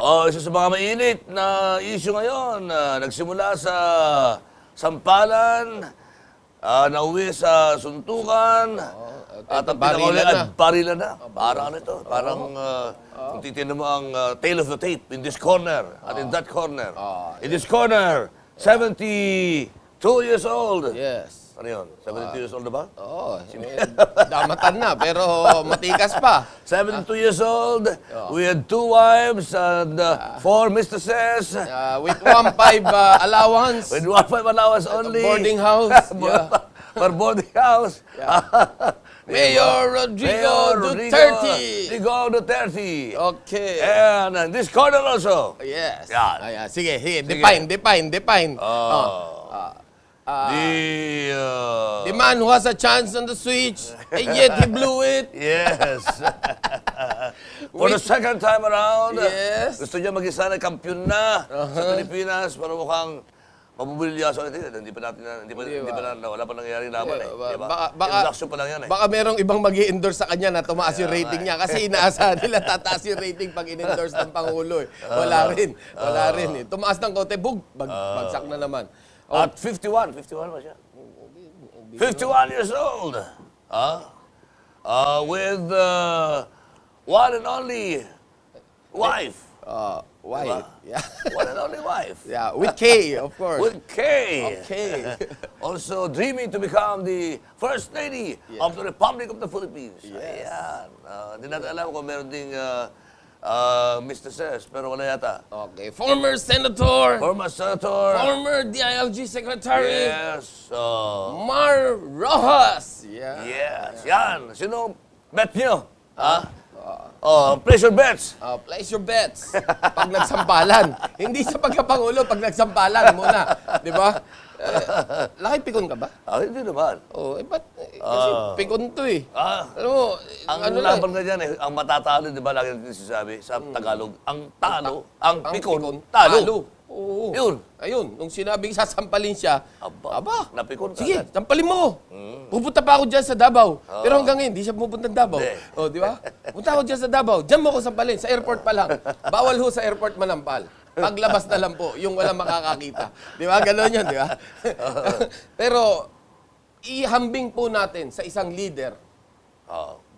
Isa sa mga mainit na issue ngayon, nagsimula sa sampalan, nauwi sa suntukan, at ang pinakauli at barilan na. Parang ano ito? Parang kung titignan mo ang tail of the tape in this corner at in that corner. In this corner, 72 years old. Yes. Ano yun? 72 years old na ba? Oo. Damatan na, pero matikas pa. 72 years old, we had 2 wives and 4 mistresses. With 1.5 allowance. With 1.5 allowance only. Boarding house. For boarding house. Mayor Rodrigo Duterte. Rodrigo Duterte. Okay. And this corner also. Yes. Yan. Sige. Define. The man who has a chance on the switch, and yet he blew it. Yes. For the second time around, Yes. gusto niya maging sana kampiyon na sa Pilipinas, pero mukhang mabubulilyasa ulit. Hindi pa wala pa nangyayari laban eh. Introduction pa lang yan eh. Baka merong ibang mag-i-endorse sa kanya na tumaas yung rating niya. Kasi inaasahan nila tataas yung rating pag in-endorse ng Pangulo eh. Wala rin eh. Tumaas ng konti, bagsak na naman. At 51 ba siya? 51 years old. With one and only wife. Wife. Yeah. One and only wife. Yeah, with K, of course. With K. Okay. Also dreaming to become the First Lady of the Republic of the Philippines. Yes. Ayan. Hindi natin alam kung meron ding Mr. Ses, pero wala yata. Okay. Former Senator. Former Senator. Former DILG Secretary. Yes. Mar Rojas. Yeah. Yes. Yan. Sino bet nyo? Place your bets. Place your bets. Pag nagsampalan. Hindi sa pagkapangulo, pag nagsampalan muna. Di ba? Laki pikon ka ba? Hindi naman. Kasi pikon to eh. Alam mo, Ang laban nga dyan eh, ang matatalo, di ba, lagi natin sinasabi sa Tagalog, ang talo, ang pikon, talo. Oo. Yun. Ayun, nung sinabing sasampalin siya, aba, napikon ka sige, agad. sampalin mo. Pupunta pa ako dyan sa Davao. Pero hanggang ngayon, hindi siya pupunta ng Davao. O, di ba? Punta ako dyan sa Davao. Diyan mo ako sampalin, sa airport pa lang. Bawal ho sa airport manampal. Paglabas na lang po, yung walang makakakita. Di ba? Ganon yun, di ba? Pero, ihambing po natin sa isang leader,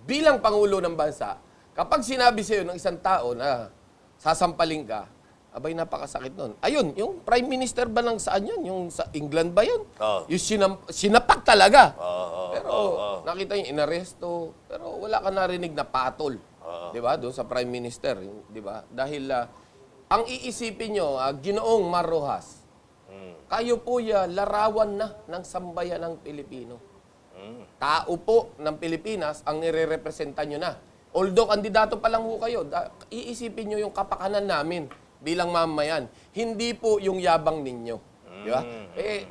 bilang Pangulo ng bansa, kapag sinabi sa'yo ng isang tao na sasampalin ka, abay, napakasakit nun. Ayun, yung Prime Minister ba ng saan yan? Yung sa England ba yun? Yung sinapak talaga. Pero nakita yung inaresto. Pero wala ka narinig na patol. Di ba? Doon sa Prime Minister. Di ba? Dahil ang iisipin nyo, Ginoong Mar Rojas, kayo po larawan na ng sambayan ng Pilipino. Tao po ng Pilipinas ang nire-representa nyo na. Although kandidato pa lang po kayo, iisipin nyo yung kapakanan namin bilang mamayan. Hindi po yung yabang ninyo. Di ba?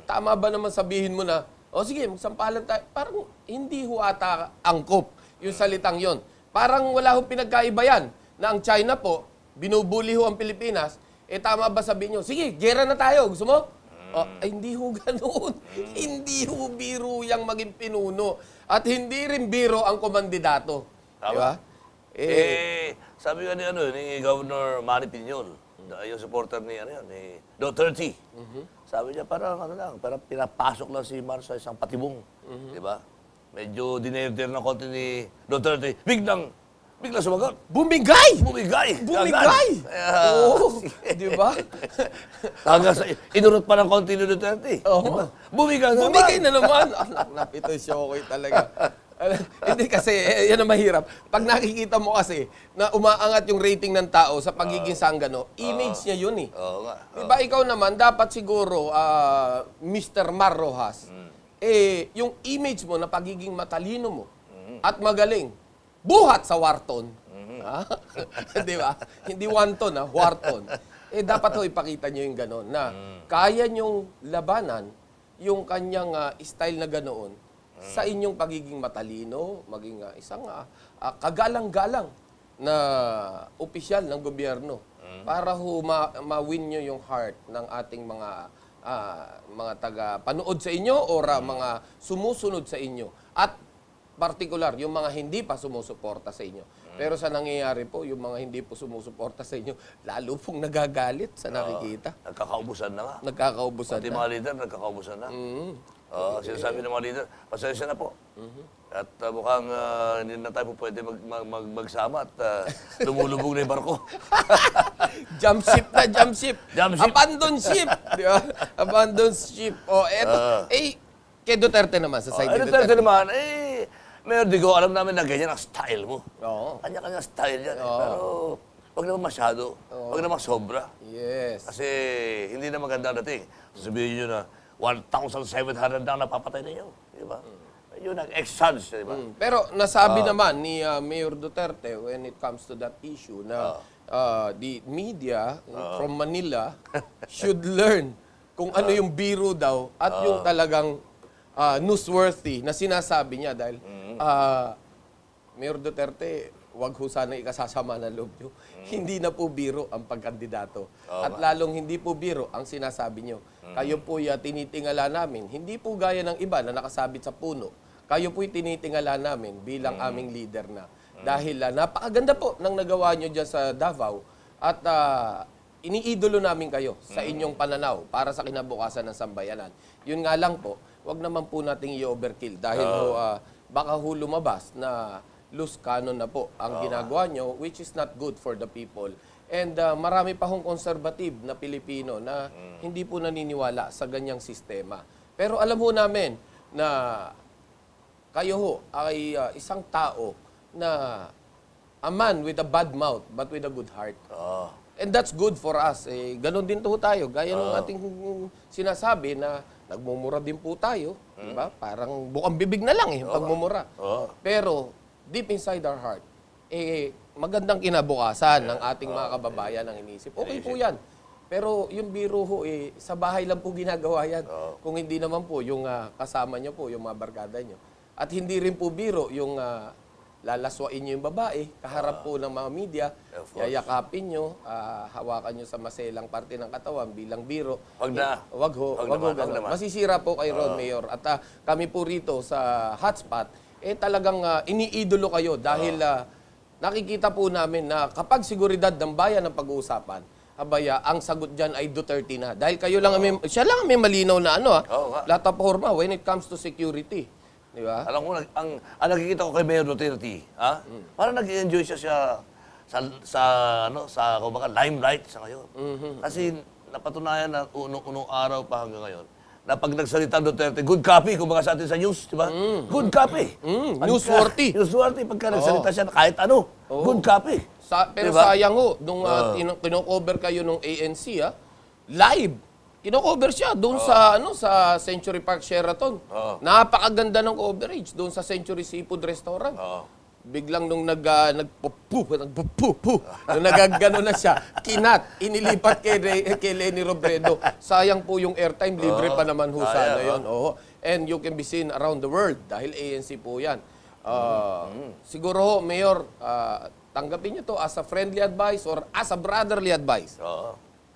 Tama ba naman sabihin mo na, sige, magsampalan tayo. Parang hindi ho ata angkop yung salitang yon. Parang wala hong pinagkaiba yan na ang China po, binubuli ho ang Pilipinas, tama ba sabihin nyo, sige, gera na tayo. Gusto mo? Hindi ho ganoon. Hindi ho biro yang maging pinuno. At hindi rin biro ang komandidato. Di ba? Sabi nga ni Governor Manny Piñol, yung supporter ni Duterte. Sabi niya, parang pinapasok lang si Mar sa isang patibong. Di ba? Medyo dinerder ng konti ni Duterte. Biglang sumagot. Bumigay! Bumigay! Oo. Di ba? Hanggang sa inurot pa ng konti ni Duterte. Diba? Bumigay na naman. Anak, ito shokoy talaga. Hindi kasi, yan ang mahirap. Pag nakikita mo kasi na umaangat yung rating ng tao sa pagiging sanggano, image niya yun eh. Diba ikaw naman, dapat siguro, Mr. Mar Rojas, yung image mo na pagiging matalino mo at magaling, buhat sa Wharton. Diba? Hindi Wanton, Wharton. Dapat ho ipakita nyo yung gano'n na kaya nyong labanan yung kanyang style na ganoon sa inyong pagiging matalino, maging isang kagalang-galang na opisyal ng gobyerno para ho ma-win nyo yung heart ng ating mga taga-panood sa inyo o mga sumusunod sa inyo. At Partikular, yung mga hindi pa sumusuporta sa inyo. Pero sa nangyayari po, yung mga hindi po sumusuporta sa inyo, lalo pong nagagalit sa nakikita. Nagkakaubusan na nga. Nagkakaubusan Pati na. mga leader, nagkakaubusan na. Sinasabi ng mga leader, pasensya na po. At mukhang hindi na tayo po pwede magsama at lumulubog na yung barko. Jump ship na, jump ship. Jump ship. Abandon ship. Di ba? Abandon ship. O, eto. Kay Duterte naman, sa side ni Duterte Duterte. naman, Mayor Digo, alam namin na ganyan ang style mo. Oo. Kanya-kanya style yan. Pero wag naman masyado. Wag naman sobra. Yes. Kasi hindi na maganda ang dating. Sabihin nyo na 1,700 na ang napapatay ninyo. Di ba? Yun ang ex-sons, di ba? Pero nasabi naman ni Mayor Duterte when it comes to that issue na the media from Manila should learn kung ano yung biro daw at yung talagang newsworthy na sinasabi niya dahil Mayor Duterte, wag ho sana ikasasama ng loob nyo. Hindi na po biro ang pagkandidato. At lalong hindi po biro ang sinasabi nyo. Kayo po tinitingala namin. Hindi po gaya ng iba na nakasabit sa puno. Kayo po'y tinitingala namin bilang aming leader na. Dahil napakaganda po ng nagawa nyo dyan sa Davao. At iniidolo namin kayo sa inyong pananaw para sa kinabukasan ng sambayanan. Yun nga lang po, wag naman po nating i-overkill. Dahil baka ho lumabas na loose cannon na po ang ginagawa nyo, which is not good for the people. And marami pa hong conservative na Pilipino na hindi po naniniwala sa ganyang sistema. Pero alam ho namin na kayo ho ay isang tao na a man with a bad mouth but with a good heart. And that's good for us. Ganon din po tayo. Gaya ng ating sinasabi na nagmumura din po tayo. Diba? Parang bukang bibig na lang yung pagmumura. Pero deep inside our heart, magandang kinabukasan ng ating mga kababayan ang inisip. Okay po yan. Pero yung biro ho, sa bahay lang po ginagawa yan. Kung hindi naman po, yung kasama nyo po, yung mga barkada nyo. At hindi rin po biro yung lalaswain nyo yung babae, kaharap po ng mga media, yayakapin nyo, hawakan nyo sa maselang parte ng katawan bilang biro. Wag na. Wag ho, wag ho ganun. Masisira po kay Ron, Mayor. At kami po rito sa hotspot, talagang iniidolo kayo dahil nakikita po namin na kapag seguridad ng bayan ang pag-uusapan, abaya, ang sagot dyan ay Duterte na. Dahil kayo lang, siya lang may malinaw na plataforma when it comes to security. Di ba? Alam ko, ang nakikita ko kay Mayor Duterte, parang nag-enjoy siya sa kumbaga, limelight sa ngayon. Kasi napatunayan na unong araw pa hanggang ngayon, na pag nagsalita Duterte, good copy, kumbaga sa atin sa news, di ba? Good copy. Newsworthy. Newsworthy, pagka nagsalita siya kahit ano, good copy. Pero diba? sayang ho, nung kino-cover kayo nung ANC, live. Kino-cover siya doon sa Century Park Sheraton. Napakaganda ng coverage doon sa Century Seafood Restaurant. Biglang nung nung nagagano na siya, inilipat kay Lenny Robredo. Sayang po yung airtime, libre pa naman ho sana yun. And you can be seen around the world dahil ANC po yan. Siguro ho, Mayor, tanggapin nyo to as a friendly advice or as a brotherly advice.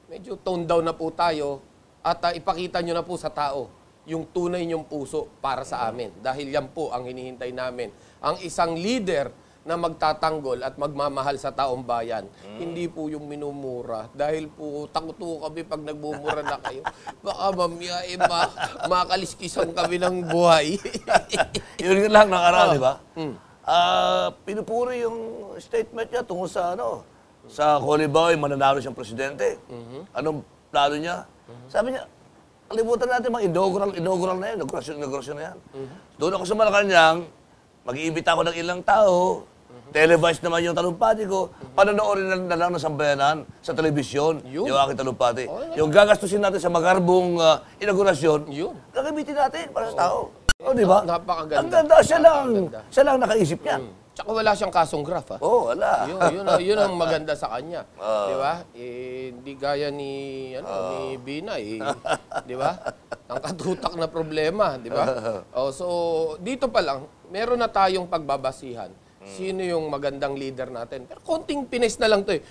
Medyo tone down na po tayo at ipakita nyo na po sa tao yung tunay nyong puso para sa amin. Dahil yan po ang hinihintay namin. Ang isang leader na magtatanggol at magmamahal sa taong bayan. Hindi po yung minumura. Dahil po takot po kami pag nagmumura na kayo. Baka mamaya makaliskisan kami ng buhay. Yun lang nakaraan, di ba? Pinupuri yung statement niya tungkol sa sa Colibaw, mananalo siyang presidente. Anong plano niya? Sabi niya, kalimutan natin mga inaugural na yan, inaugurasyon na yan. Doon ako sa Malacanang, mag-iimbita ako ng ilang tao, televised naman yung talumpati ko, panonoorin na lang ng sambayanan sa telebisyon, yung aking talumpati. Yung gagastusin natin sa magarbong inaugurasyon, gagamitin natin para sa tao. Di ba? Napakaganda. Ang ganda, siya lang nakaisip niyan. Tsaka wala siyang kasong graph, wala. Yun ang maganda sa kanya. Di ba? Hindi gaya ni Bina, di ba? Ang katutak na problema, di ba? So, dito pa lang, meron na tayong pagbabasihan. Sino yung magandang leader natin? Pero konting pines na lang to eh.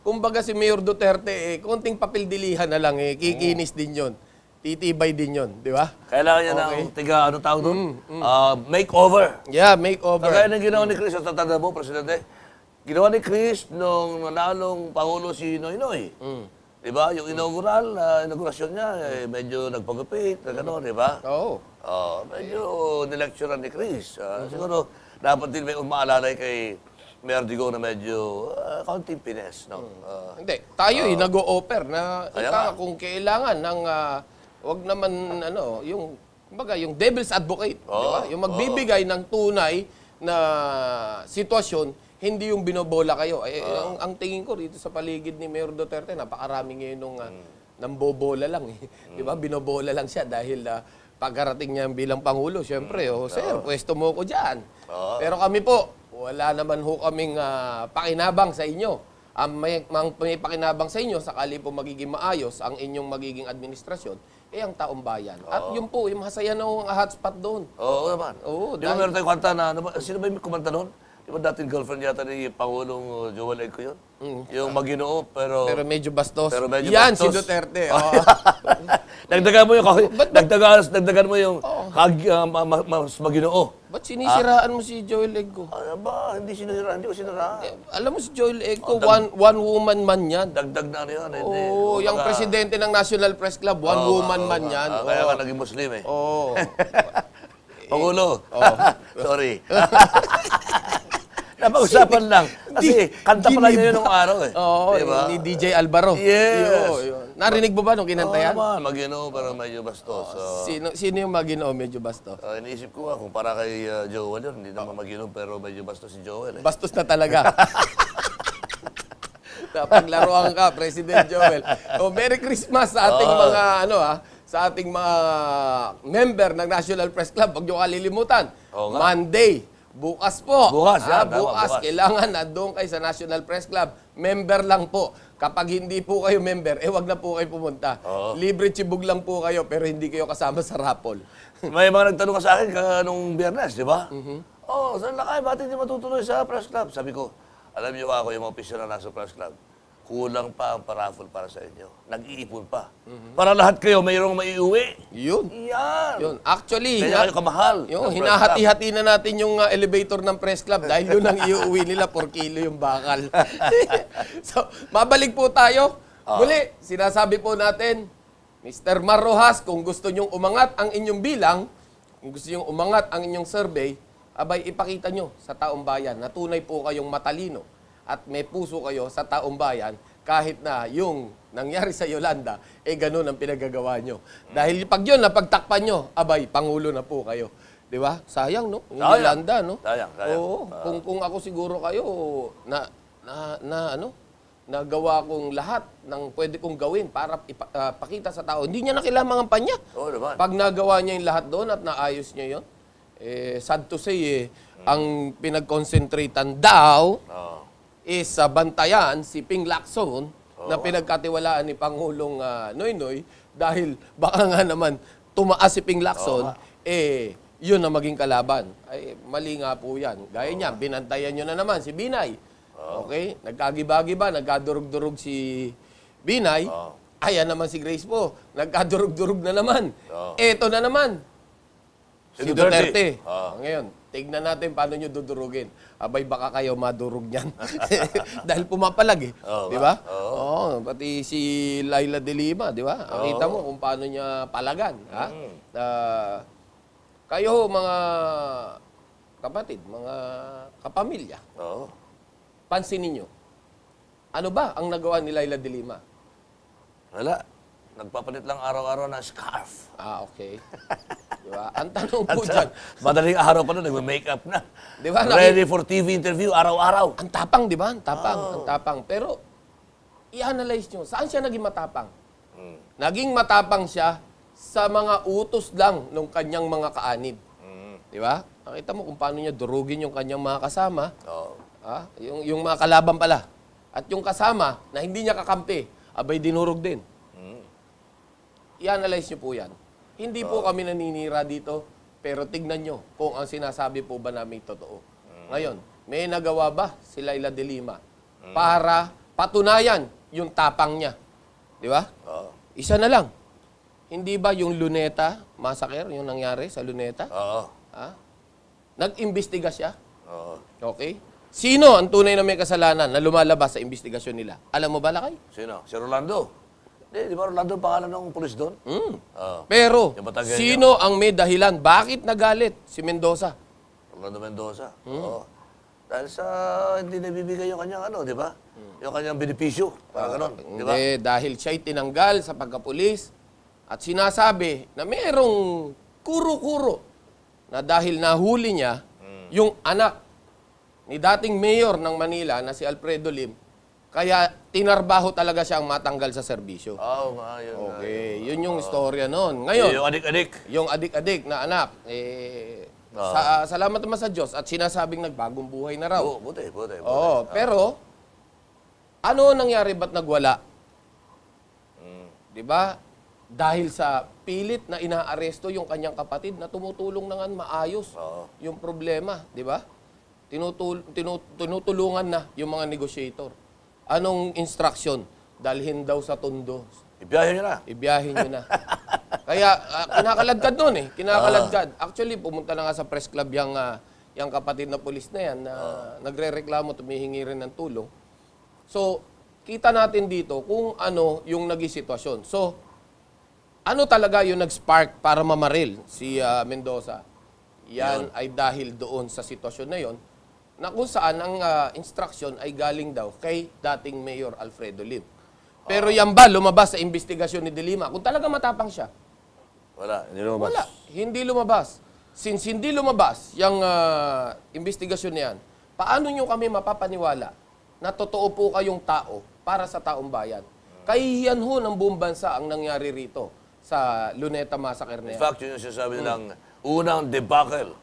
Kumbaga si Mayor Duterte, konting papildilihan na lang kikinis din yon. titibay din yun, di ba? Kailangan niya ng ano tawag doon? Makeover. Yeah, makeover. Kaya nang ginawa ni Chris, ang tatanda mo, Presidente, ginawa ni Chris nung nanalong Pangulo si Noynoy. Di ba? Yung inaugurasyon niya, medyo nagpagupit, gano'n, di ba? Oo. Medyo nilecturean ni Chris. Siguro, dapat din may umaalalay kay Mayor Digo na medyo kaunting pines, no? Hindi, tayo nag-o-offer na Kaya nga. kung kailangan ng wag naman yung kumbaga yung devil's advocate, di ba? Yung magbibigay ng tunay na sitwasyon, hindi yung binobola kayo. Ang tingin ko dito sa paligid ni Mayor Duterte, napakarami ngayon nung nambobola lang eh. Di ba? Binobola lang siya dahil pagkarating niya bilang Pangulo, syempre, sir, pwesto mo ko diyan. Pero kami po, wala naman ho kaming pakinabang sa inyo. May pakinabang sa inyo, sakali po magiging maayos ang inyong magiging administrasyon, ang taong bayan. At yun po, yung masaya na ang hotspot doon. Oo naman. Oo, Di ba meron tayong kanta na, sino ba yung kumanta noon? Di ba dating girlfriend yata ni Pangulong Joel Egco yun? Yung Maginoo, pero medyo bastos. Pero medyo Yan, bastos. si Duterte. dagdagan mo yung dagdagan mo yung mas Maginoo. Ba't sinisiraan mo si Joel Egco? Ano ba? Hindi ko siniraan. Alam mo si Joel Egco, one woman man yan. Dagdag na ano yun. Oo, yung presidente ng National Press Club, one woman man yan. Kaya nga naging Muslim eh. Oo. Pangulo. Sorry. Napag-usapan lang. Kasi kanta pala niya yun nung araw eh. Oo, diba? ni DJ Alvaro. Yes. Yun. Narinig mo ba nung kinanta yan? naman. Maginoo, pero medyo bastos. Sino yung Maginoo medyo bastos? Iniisip ko nga, kung para kay Joel yun, hindi naman Maginoo, pero medyo bastos si Joel eh. Bastos na talaga. Napaglaruan ka, President Joel. Merry Christmas sa ating mga sa ating mga member ng National Press Club. Huwag niyo kalilimutan. Monday. Bukas po. Bukas, yan. Bukas. Kailangan na doon kayo sa National Press Club. Member lang po. Kapag hindi po kayo member, wag na po kayo pumunta. Libre chibog lang po kayo, pero hindi kayo kasama sa raffle. May mga nagtanong ka sa akin nung Biyernes, di ba? Saan na kayo? Bakit hindi matutuloy sa Press Club? Sabi ko, alam niyo ako, yung mga opisyon na nasa Press Club, kulang pa ang paraffle para sa inyo. Nag-iipon pa. Para lahat kayo mayroong maiuwi. Yun. Yan. Yun. Actually, Kaya kayo kamahal. yung ng Press hinahati-hati na natin yung elevator ng Press Club dahil yun ang iuwi nila 4 kilo yung bakal. So, mabalik po tayo. Muli, sinasabi po natin, Mr. Mar Rojas, kung gusto nyong umangat ang inyong bilang, kung gusto nyong umangat ang inyong survey, abay ipakita nyo sa taong bayan na tunay po kayong matalino at may puso kayo sa taong bayan kahit na yung nangyari sa Yolanda, ganun ang pinagagawa nyo. Dahil pag yun, napagtakpan nyo, abay, Pangulo na po kayo. Di ba? Sayang, no? Yung Yolanda, no? Sayang. Oo. Kung ako siguro kayo, nagawa kong lahat ng pwede kong gawin para ipakita sa tao. Hindi niya na kailangan pa niya. Oo naman. Pag nagawa niya yung lahat doon at naayos niya yun, sad to say, ang pinag-concentratean daw, is bantayan si Ping Lacson na pinagkatiwalaan ni Pangulong Noynoy dahil baka nga naman tumaas si Ping Lacson, yun na maging kalaban. Ay, mali nga po yan. Gaya niya, binantayan nyo na naman si Binay. Okay? Nagkagiba-giba, nagkadurog-durog si Binay. Ayan naman si Grace po. Nagkadurog-durog na naman. Eto na naman. Si Duterte. Ngayon, tignan natin paano nyo dudurugin. Abay, baka kayo madurog niyan. Dahil pumapalag di ba? Pati si Laila de Lima, di ba? Nakita mo kung paano niya palagan. Kayo, mga kapatid, mga kapamilya, pansinin nyo. Ano ba ang nagawa ni Laila de Lima? Wala. Nagpapalit lang araw-araw ng scarf. Okay. Diba? Ang tanong po dyan. Madaling araw pa nun, nag-makeup na. Diba? Ready for TV interview, araw-araw. Ang tapang, di ba? Ang tapang. Pero, i-analyze nyo, saan siya naging matapang? Naging matapang siya sa mga utos lang ng kanyang mga kaanib. Di ba? Nakita mo kung paano niya durugin yung kanyang mga kasama. Yung mga kalaban pala. At yung kasama na hindi niya kakampi, abay dinurog din. I-analyze nyo po yan. Hindi po kami naninira dito, pero tignan nyo kung ang sinasabi po ba namin totoo. Ngayon, may nagawa ba si Laila de Lima para patunayan yung tapang niya? Di ba? Isa na lang. Hindi ba yung Luneta massacre, yung nangyari sa Luneta? Oo. Ha? Nag-imbestiga siya? Oo. Okay. Sino ang tunay na may kasalanan na lumalabas sa investigasyon nila? Alam mo ba, Lakay? Sino? Si Rolando. Di ba Rolando ang pangalan ng pulis doon? Oo. Pero, Yung Batangueño. sino ang may dahilan? Bakit nagalit si Mendoza? Rolando Mendoza. Oo. Dahil sa hindi nabibigay yung kanyang di ba? Yung kanyang benepisyo. Parang ganon. Di ba? Hindi, dahil siya'y tinanggal sa pagkapulis at sinasabi na mayroong kuro-kuro na dahil nahuli niya yung anak ni dating mayor ng Manila na si Alfredo Lim, kaya tinarbaho talaga siyang matanggal sa serbisyo. Oo nga, yun. Okay, yun yung istorya noon. Ngayon, Yung adik-adik. yung adik-adik na anak, salamat naman sa Diyos at sinasabing nagbagong buhay na raw. Oo, buti. Oo, pero ano nangyari ba't nagwala? 'Di ba? Dahil sa pilit na inaaresto yung kanyang kapatid na tumutulong na nga maayos yung problema, 'di ba? Tinutulungan na yung mga negotiator. Anong instruction? Dalhin daw sa Tondo. Ibiyahin nyo na. Ibiyahin nyo na. Kaya kinakaladkad nun eh. Kinakaladkad. Actually, pumunta na nga sa press club yung kapatid na pulis na yan na nagre-reklamo, tumihingi rin ng tulong. So, kita natin dito kung ano yung naging sitwasyon. So, ano talaga yung nag-spark para mamaril si Mendoza? Yan ay dahil doon sa sitwasyon na yon na kung saan ang instruction ay galing daw kay dating Mayor Alfredo Lim. Pero yan ba lumabas sa investigasyon ni De Lima? Kung talaga matapang siya. Wala, hindi lumabas. Wala, hindi lumabas. Since hindi lumabas yung investigasyon na yan, paano nyo kami mapapaniwala na totoo po kayong tao para sa taong bayan? Kahihiyan ho ng buong bansa ang nangyari rito sa Luneta Massacre na In yan. fact, yun yung sinasabi nilang unang debacle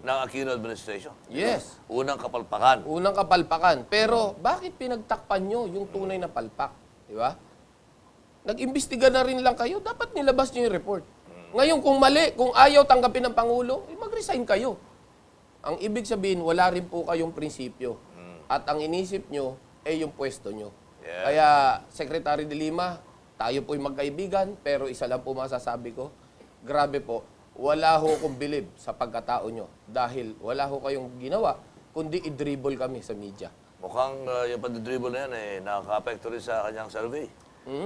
ng Aquino administration. Yes. Unang kapalpakan. Unang kapalpakan. Pero bakit pinagtakpan nyo yung tunay na palpak? Di ba? Nag-imbestiga na rin lang kayo, dapat nilabas nyo yung report. Ngayon, kung mali, kung ayaw tanggapin ng Pangulo, mag-resign kayo. Ang ibig sabihin, wala rin po kayong prinsipyo. At ang inisip nyo, yung pwesto nyo. Yeah. Kaya, Secretary De Lima, tayo po'y magkaibigan, pero isa lang po masasabi ko, grabe po, wala ho akong bilib sa pagkatao nyo dahil wala ho kayong ginawa, kundi i-dribble kami sa media. Mukhang yung pag-dribble na yan, nakaka-apekto rin sa kanyang survey.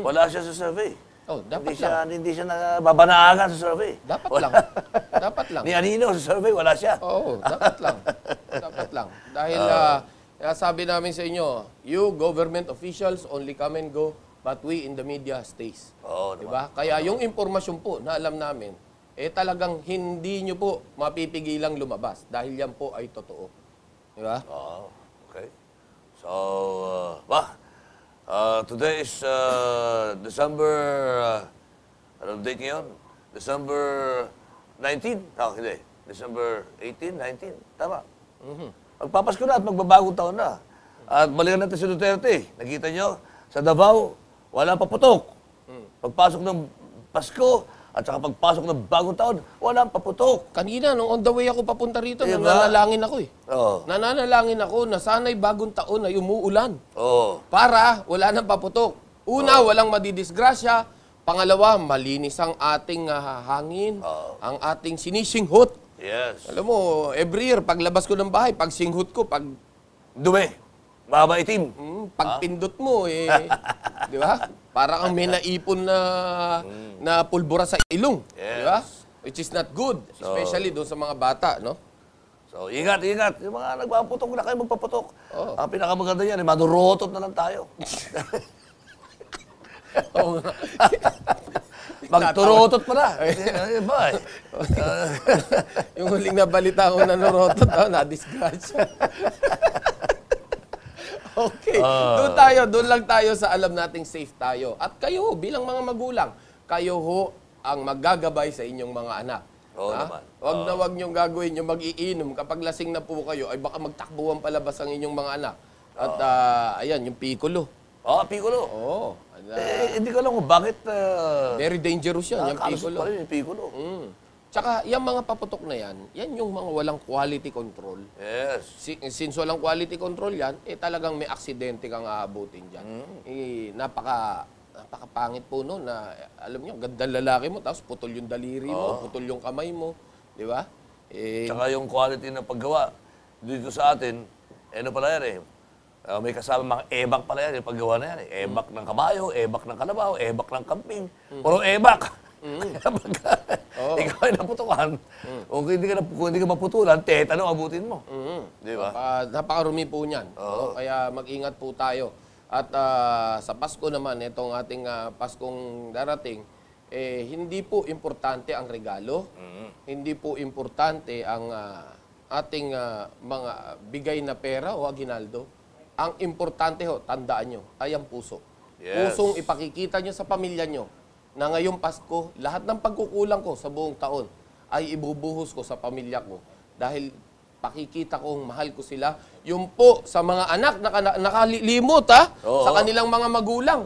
Wala siya sa survey. Oh, dapat lang. Hindi siya nababanaagan sa survey. Dapat Wala. lang. Dapat lang. Ni Anino sa survey, wala siya. Oo, dapat lang. Dapat lang. Dahil kaya sabi namin sa inyo, you government officials only come and go, but we in the media stays. Oo, Diba? Kaya yung impormasyon po na alam namin, talagang hindi nyo po mapipigilang lumabas dahil yan po ay totoo. Diba? Oh, okay. So, today is December, anong date ngayon? December 19? Hindi. December 18, 19. Tama. Magpapasko na at magbabagong taon na. At balikan natin si Duterte. Nakita nyo, sa Davao, walang paputok. Pagpasok ng Pasko, at saka pagpasok ng bagong taon, walang paputok. Kanina, nung on the way ako papunta rito, Diba? nananalangin ako eh. Oo. Nananalangin ako na sana'y bagong taon ay umuulan. Oo. Para wala nang paputok. Una, walang madidisgrasya. Pangalawa, malinis ang ating hangin, ang ating sinisinghot. Yes. Alam mo, every year, paglabas ko ng bahay, pag singhot ko, pag Dumi. Mahaba itim. pagpindot mo, di ba? Parang ang may naipon na pulbura sa ilong. Yes. Di ba? Which is not good, especially doon sa mga bata, no? So, ingat, ingat. Yung mga nagpaputok na kayo, magpaputok. Oo. Ang pinakamaganda yan, madurotot na lang tayo. Oo nga. Magturotot pa na. Ba eh. Yung huling nabalita ko na narotot, na-disgrasya. Okay. Doon lang tayo sa alam nating safe tayo. At kayo, bilang mga magulang, kayo ho ang maggagabay sa inyong mga anak. Oo naman. Huwag na huwag niyong gagawin yung mag-iinom. Kapag lasing na po kayo, ay baka magtakbuhan palabas ang inyong mga anak. At ayan, yung piccolo. Piccolo. Oo. Hindi ko alam kung bakit Very dangerous yan, yung kalusot piccolo. pa rin yung piccolo. Tsaka, yung mga paputok na yan yung mga walang quality control. Yes. Since walang quality control yan, talagang may aksidente kang aabutin dyan. Napaka napakapangit po noon na, alam nyo, ganda lalaki mo, tapos putol yung daliri mo, putol yung kamay mo, di ba? Tsaka yung quality ng paggawa, dito sa atin, ano pala yan eh, may kasama mga ebak pala yan, yung paggawa na yan eh. Ebak ng kabayo, ebak ng kalabaw, ebak ng kamping, puro ebak. Kaya pagka ikaw ay naputukan, kung hindi ka maputulan, tetano abutin mo. Di ba? Napakarumi po niyan. Kaya mag-ingat po tayo. At sa Pasko naman, itong ating Paskong darating, hindi po importante ang regalo, hindi po importante ang ating mga bigay na pera o aginaldo. Ang importante ho, tandaan nyo, ay ang puso. Yes. Pusong ipakikita nyo sa pamilya nyo na ngayong Pasko, lahat ng pagkukulang ko sa buong taon ay ibubuhos ko sa pamilya ko. Dahil pakikita kong mahal ko sila. Yung po sa mga anak na nakalilimot sa kanilang mga magulang.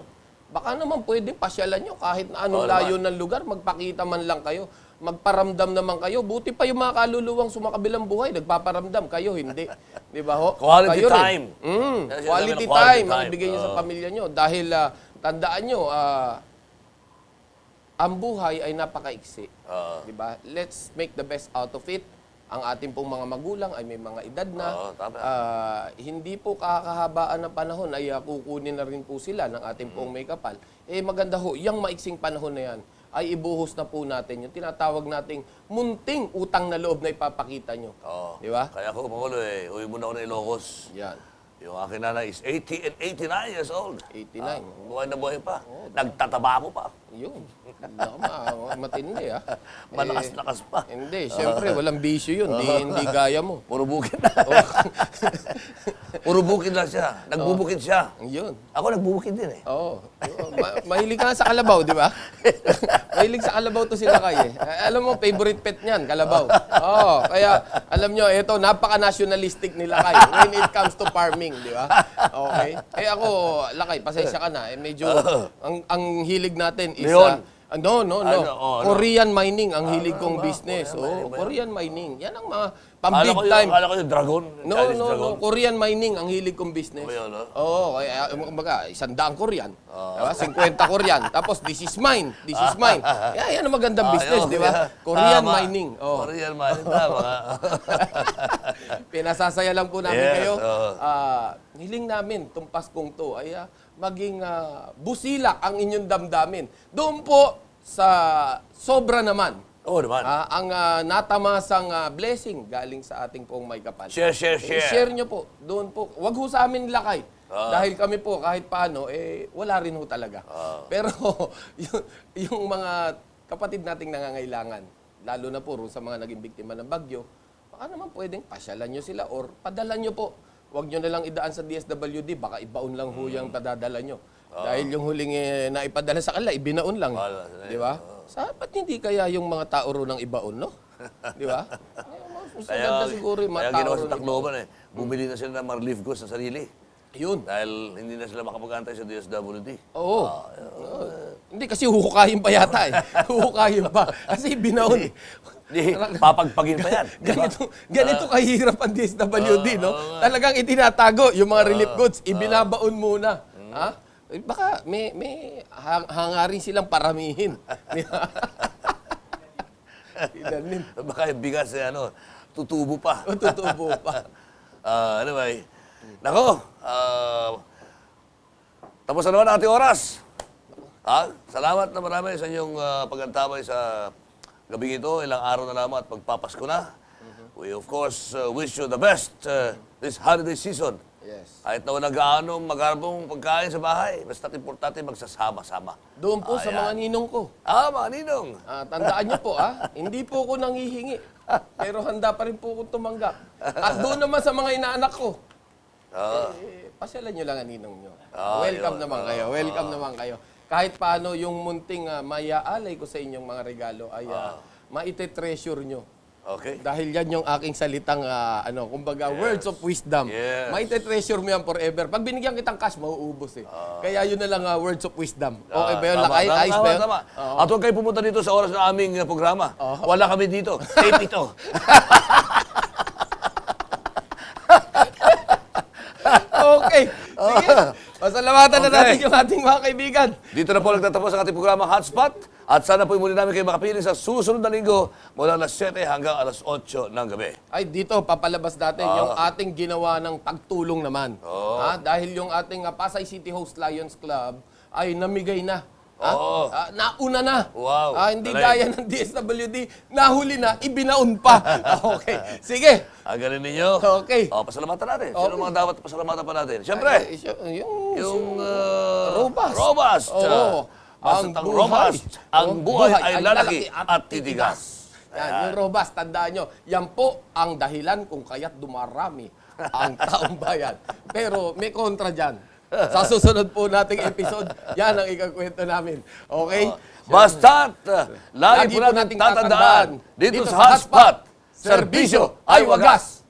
Baka naman pwede pasyalan nyo kahit na anong layo ng lugar, magpakita man lang kayo. Magparamdam naman kayo. Buti pa yung mga kaluluwang sumakabilang buhay, nagpaparamdam. Kayo, hindi. Di ba ho? Quality kayo time. Quality time ang ibigay nyo sa pamilya nyo. Dahil tandaan nyo, ang buhay ay napakaiksi. Di ba? Let's make the best out of it. Ang ating pong mga magulang ay may mga edad na. Hindi po kakahabaan ng panahon ay kukunin na rin po sila ng ating pong may kapal. Maganda ho, yung maiksing panahon na yan ay ibuhos na po natin yung tinatawag nating munting utang na loob na ipapakita nyo. Di ba? Kaya ako, Pangulo uwi muna ako ng Ilocos. Yan. Yung aking nanay is 80 and 89 years old. 89. Buhay na buhay pa. Nagtataba ako pa. Yun. Matindi Malakas-lakas pa. Hindi, syempre, walang bisyo yun. Hindi gaya mo. Puro bukid na. Puro bukid lang siya. Nagbubukid siya. Yun. Ako nagbubukid din eh. Oo. Mahilig ka sa kalabaw, di ba? Mahilig sa kalabaw to sila kayo eh. Alam mo, favorite pet niyan, kalabaw. Oo. Kaya, alam nyo, ito, napaka-nationalistic nila kayo when it comes to farming, di ba? Okay. Ako, Lakay, pasensya ka na. Medyo, ang hilig natin is... No. Korean mining ang hilig kong business. Korean mining. Yan ang mga pang-big time. Akala ko yung dragon. No. Korean mining ang hilig kong business. Oo. Kaya, kumbaga, 100 Korean. Diba? 50 Korean. Tapos, this is mine. Yan ang magandang business, di ba? Korean mining. Korean mining, tama. Pinasasaya lang po namin kayo. Hiling namin, itong Paskong to, ay maging busilak ang inyong damdamin. Doon po sa sobra naman. Oo naman. Ang natamasang blessing galing sa ating pong may kapal. Share. Share nyo po. Doon po. Huwag ho sa amin Lakay. Dahil kami po kahit paano, wala rin ho talaga. Pero yung mga kapatid nating nangangailangan, lalo na po sa mga naging biktima ng bagyo, baka naman pwedeng pasyalan nyo sila or padalan nyo po. Huwag nyo na lang idaan sa DSWD, baka ibaon lang ho yung padadala nyo. Dahil yung huling na ipadala sa kanila, ibinaon lang. Di ba? Ba't hindi kaya yung mga tao ro ng ibaon, no? Di ba? Kaya siguro yung mga ginawa tao sa ro Tacloban bumili na sila ng mga relief goods sa sarili. Yun. Dahil hindi na sila makapag-antay sa DSWD. Oo. Hindi kasi huhukayin pa yata eh. Huhukayin pa. Kasi binaon. Papagpagin pa yan. Ganito kahirap ang DSWD, no? Talagang itinatago yung mga relief goods, ibinabaon muna. Baka may hangarin silang paramihin. Baka yung bigas tutubo pa. Tutubo pa. Anyway, nako, tapos na naman ang ating oras. Salamat na marami sa inyong pag-antabay sa gabing ito. Ilang araw na lamang at magpapasko na. We of course wish you the best this holiday season. Yes. Kahit na walang gaano magarbong pagkain sa bahay, basta't importante magsasama-sama. Doon po sa mga ninong ko. Mga ninong. Tandaan niyo po, hindi po ako nanghihingi. Pero handa pa rin po akong tumanggap. At doon naman sa mga inaanak ko. Pasyalan niyo lang ang ninong niyo. Welcome naman kayo. Kahit paano yung munting mayaalay ko sa inyong mga regalo ay maite-treasure nyo. Okay. Dahil yan yung aking salitang, kumbaga, words of wisdom. Yes. Maite-treasure mo yan forever. Pag binigyan kitang cash, mauubos eh. Kaya yun na lang words of wisdom. Okay ba yun? Lakay? Ayos ba yun? Tama. At huwag kayo pumunta dito sa oras ng aming programa. Wala kami dito. Tape ito. Okay. Sige. Pasalamatan na Okay. natin yung ating mga kaibigan. Dito na po nagtatapos ang ating programa Hotspot. At sana po muli namin kayo makapiling sa susunod na linggo mula alas 7 hanggang alas 8 ng gabi. Ay, dito, papalabas natin yung ating ginawa ng pagtulong naman. Dahil yung ating Pasay City Host Lions Club ay namigay na. Nauna na. Wow. Hindi Galing. gaya ng DSWD, nahuli na, ibinaon pa. Okay. Sige. Ang galing ninyo. Okay. Pasalamatan natin. Sino mga dapat pasalamatan pa natin? Siyempre, yung Robust. Robust. Oo. Ang robust. Ang buhay ay lalaki at titigas. Yan, yung robust, tandaan nyo, yan po ang dahilan kung kaya't dumarami ang taong bayan. Pero may kontra dyan. Sa susunod po nating episode, yan ang ikakwento namin. Okay? Basta't, lagi po natin tatandaan, dito sa Hotspot, serbisyo ay wagas.